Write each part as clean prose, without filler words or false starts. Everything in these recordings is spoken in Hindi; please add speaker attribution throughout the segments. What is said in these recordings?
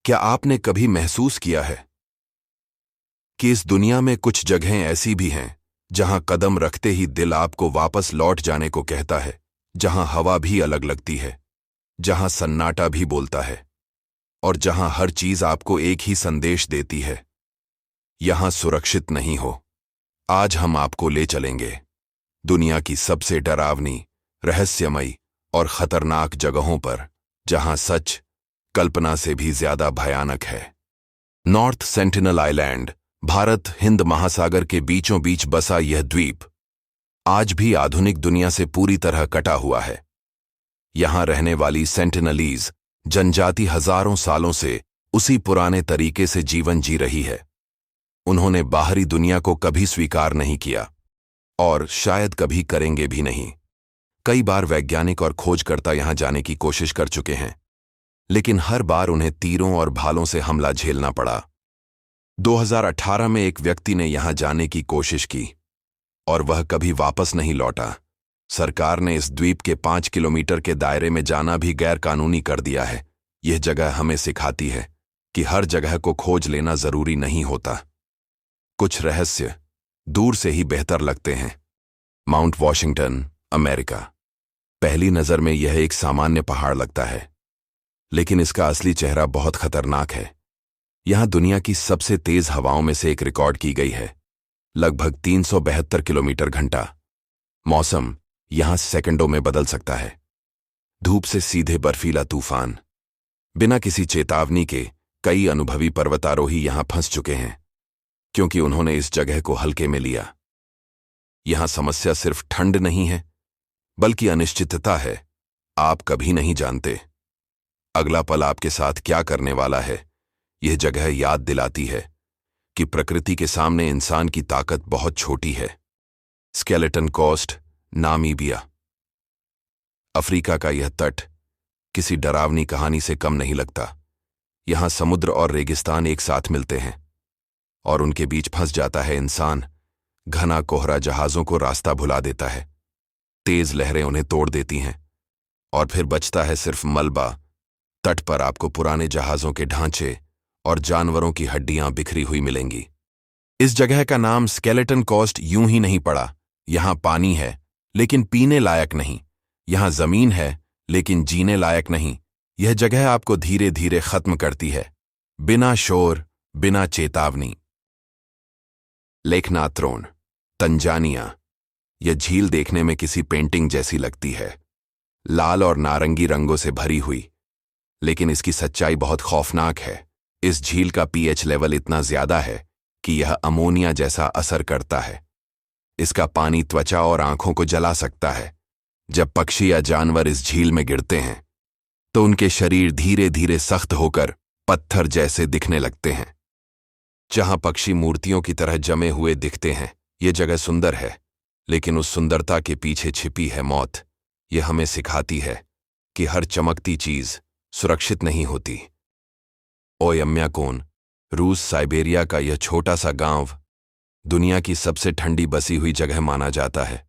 Speaker 1: क्या आपने कभी महसूस किया है कि इस दुनिया में कुछ जगहें ऐसी भी हैं जहां कदम रखते ही दिल आपको वापस लौट जाने को कहता है, जहां हवा भी अलग लगती है, जहां सन्नाटा भी बोलता है और जहां हर चीज आपको एक ही संदेश देती है, यहां सुरक्षित नहीं हो। आज हम आपको ले चलेंगे दुनिया की सबसे डरावनी, रहस्यमयी और खतरनाक जगहों पर, जहां सच कल्पना से भी ज्यादा भयानक है। North sentinel island, Bharat Hind महासागर के बीचों बीच बसा यह द्वीप आज भी आधुनिक दुनिया से पूरी तरह कटा हुआ है। यहां रहने वाली सेंटिनलीज जनजाति हजारों सालों से उसी पुराने तरीके से जीवन जी रही है। उन्होंने बाहरी दुनिया को कभी स्वीकार नहीं किया और शायद कभी करेंगे भी नहीं। कई बार वैज्ञानिक और खोजकर्ता यहां जाने की कोशिश कर चुके हैं, लेकिन हर बार उन्हें तीरों और भालों से हमला झेलना पड़ा। 2018 में एक व्यक्ति ने यहां जाने की कोशिश की और वह कभी वापस नहीं लौटा। सरकार ने इस द्वीप के 5 किलोमीटर के दायरे में जाना भी गैर कानूनी कर दिया है। यह जगह हमें सिखाती है कि हर जगह को खोज लेना जरूरी नहीं होता। कुछ रहस्य दूर से ही बेहतर लगते हैं। Mount Washington, America. पहली नजर में यह एक सामान्य पहाड़ लगता है, लेकिन इसका असली चेहरा बहुत खतरनाक है। यहां दुनिया की सबसे तेज हवाओं में से एक रिकॉर्ड की गई है, लगभग 372 किलोमीटर घंटा। मौसम यहां सेकंडों में बदल सकता है। धूप से सीधे बर्फीला तूफान। बिना किसी चेतावनी के कई अनुभवी पर्वतारोही यहां फंस चुके हैं, क्योंकि उन्होंने इस जगह को हल्के में लिया। यहां समस्या सिर्फ ठंड नहीं है, बल्कि अनिश्चितता है। आप कभी नहीं जानते अगला पल आपके साथ क्या करने वाला है। यह जगह याद दिलाती है कि प्रकृति के सामने इंसान की ताकत बहुत छोटी है। Skeleton coast, Namibia. अफ्रीका का यह तट किसी डरावनी कहानी से कम नहीं लगता। यहां समुद्र और रेगिस्तान एक साथ मिलते हैं और उनके बीच फंस जाता है इंसान। घना कोहरा जहाजों को रास्ता भुला देता है, तेज लहरें उन्हें तोड़ देती हैं और फिर बचता है सिर्फ मलबा। तट पर आपको पुराने जहाजों के ढांचे और जानवरों की हड्डियां बिखरी हुई मिलेंगी। इस जगह का नाम स्केलेटन कोस्ट यूं ही नहीं पड़ा। यहां पानी है, लेकिन पीने लायक नहीं। यहां जमीन है, लेकिन जीने लायक नहीं। यह जगह आपको धीरे धीरे खत्म करती है, बिना शोर, बिना चेतावनी। लेखनाथ्रोन, तंजानिया। यह झील देखने में किसी पेंटिंग जैसी लगती है, लाल और नारंगी रंगों से भरी हुई, लेकिन इसकी सच्चाई बहुत खौफनाक है। इस झील का पीएच लेवल इतना ज्यादा है कि यह अमोनिया जैसा असर करता है। इसका पानी त्वचा और आंखों को जला सकता है। जब पक्षी या जानवर इस झील में गिरते हैं, तो उनके शरीर धीरे धीरे सख्त होकर पत्थर जैसे दिखने लगते हैं। जहां पक्षी मूर्तियों की तरह जमे हुए दिखते हैं, यह जगह सुंदर है, लेकिन उस सुंदरता के पीछे छिपी है मौत। यह हमें सिखाती है कि हर चमकती चीज सुरक्षित नहीं होती। ओयम्याकोन, रूस, साइबेरिया का यह छोटा सा गांव दुनिया की सबसे ठंडी बसी हुई जगह माना जाता है।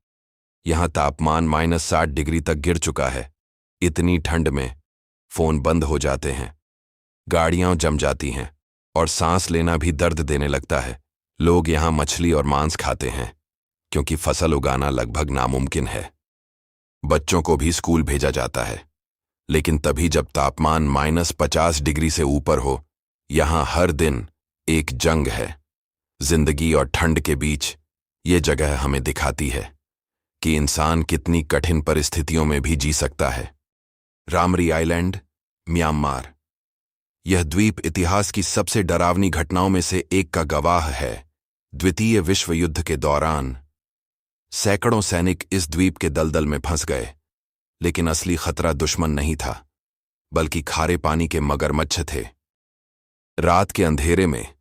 Speaker 1: यहां तापमान -60 डिग्री तक गिर चुका है। इतनी ठंड में फोन बंद हो जाते हैं, गाड़ियां जम जाती हैं और सांस लेना भी दर्द देने लगता है। लोग यहां मछली और मांस खाते हैं, क्योंकि फसल उगाना लगभग नामुमकिन है। बच्चों को भी स्कूल भेजा जाता है, लेकिन तभी जब तापमान -50 डिग्री से ऊपर हो। यहां हर दिन एक जंग है। जिंदगी और ठंड के बीच ये जगह हमें दिखाती है कि इंसान कितनी कठिन परिस्थितियों में भी जी सकता है। रामरी आइलैंड, म्यांमार। यह द्वीप इतिहास की सबसे डरावनी घटनाओं में से एक का गवाह है। द्वितीय विश्व युद्ध के दौरान सैकड़ों सैनिक इस द्वीप के दलदल में फंस गए, लेकिन असली खतरा दुश्मन नहीं था, बल्कि खारे पानी के मगरमच्छ थे। रात के अंधेरे में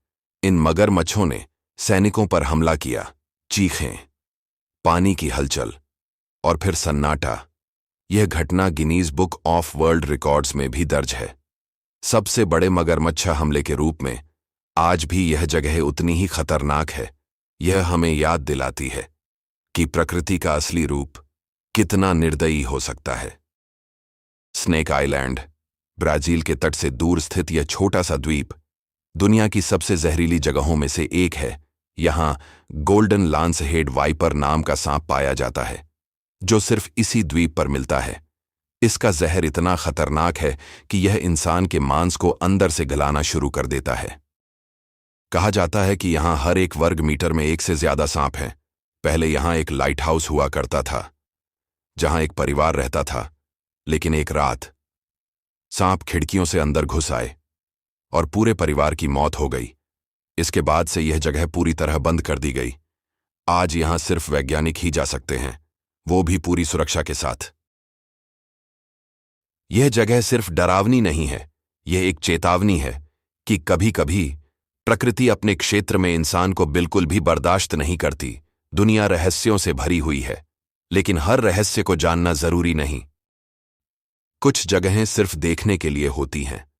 Speaker 1: इन मगरमच्छों ने सैनिकों पर हमला किया। चीखें, पानी की हलचल और फिर सन्नाटा। यह घटना Guinness book of world records में भी दर्ज है। सबसे बड़े मगरमच्छ हमले के रूप में आज भी यह जगह उतनी ही खतरनाक है। यह हमें याद दिलाती है कि प्रकृति का असली रूप कितना निर्दयी हो सकता है। स्नेक आइलैंड, ब्राजील के तट से दूर स्थित यह छोटा सा द्वीप दुनिया की सबसे जहरीली जगहों में से एक है। यहां गोल्डन लांस हेड वाइपर नाम का सांप पाया जाता है, जो सिर्फ इसी द्वीप पर मिलता है। इसका जहर इतना खतरनाक है कि यह इंसान के मांस को अंदर से गलाना शुरू कर देता है। कहा जाता है कि यहां हर एक वर्ग मीटर में एक से ज्यादा सांप हैं। पहले यहां एक लाइट हाउस हुआ करता था, जहां एक परिवार रहता था, लेकिन एक रात सांप खिड़कियों से अंदर घुस आए और पूरे परिवार की मौत हो गई। इसके बाद से यह जगह पूरी तरह बंद कर दी गई। आज यहां सिर्फ वैज्ञानिक ही जा सकते हैं, वो भी पूरी सुरक्षा के साथ। यह जगह सिर्फ डरावनी नहीं है, यह एक चेतावनी है कि कभी-कभी प्रकृति अपने क्षेत्र में इंसान को बिल्कुल भी बर्दाश्त नहीं करती। दुनिया रहस्यों से भरी हुई है, लेकिन हर रहस्य को जानना जरूरी नहीं। कुछ जगहें सिर्फ देखने के लिए होती हैं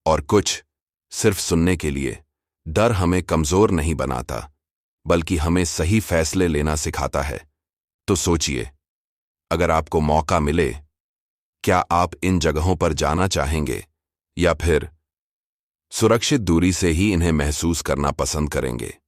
Speaker 1: और कुछ सिर्फ सुनने के लिए। डर हमें कमजोर नहीं बनाता, बल्कि हमें सही फैसले लेना सिखाता है। तो सोचिए, अगर आपको मौका मिले, क्या आप इन जगहों पर जाना चाहेंगे या फिर सुरक्षित दूरी से ही इन्हें महसूस करना पसंद करेंगे?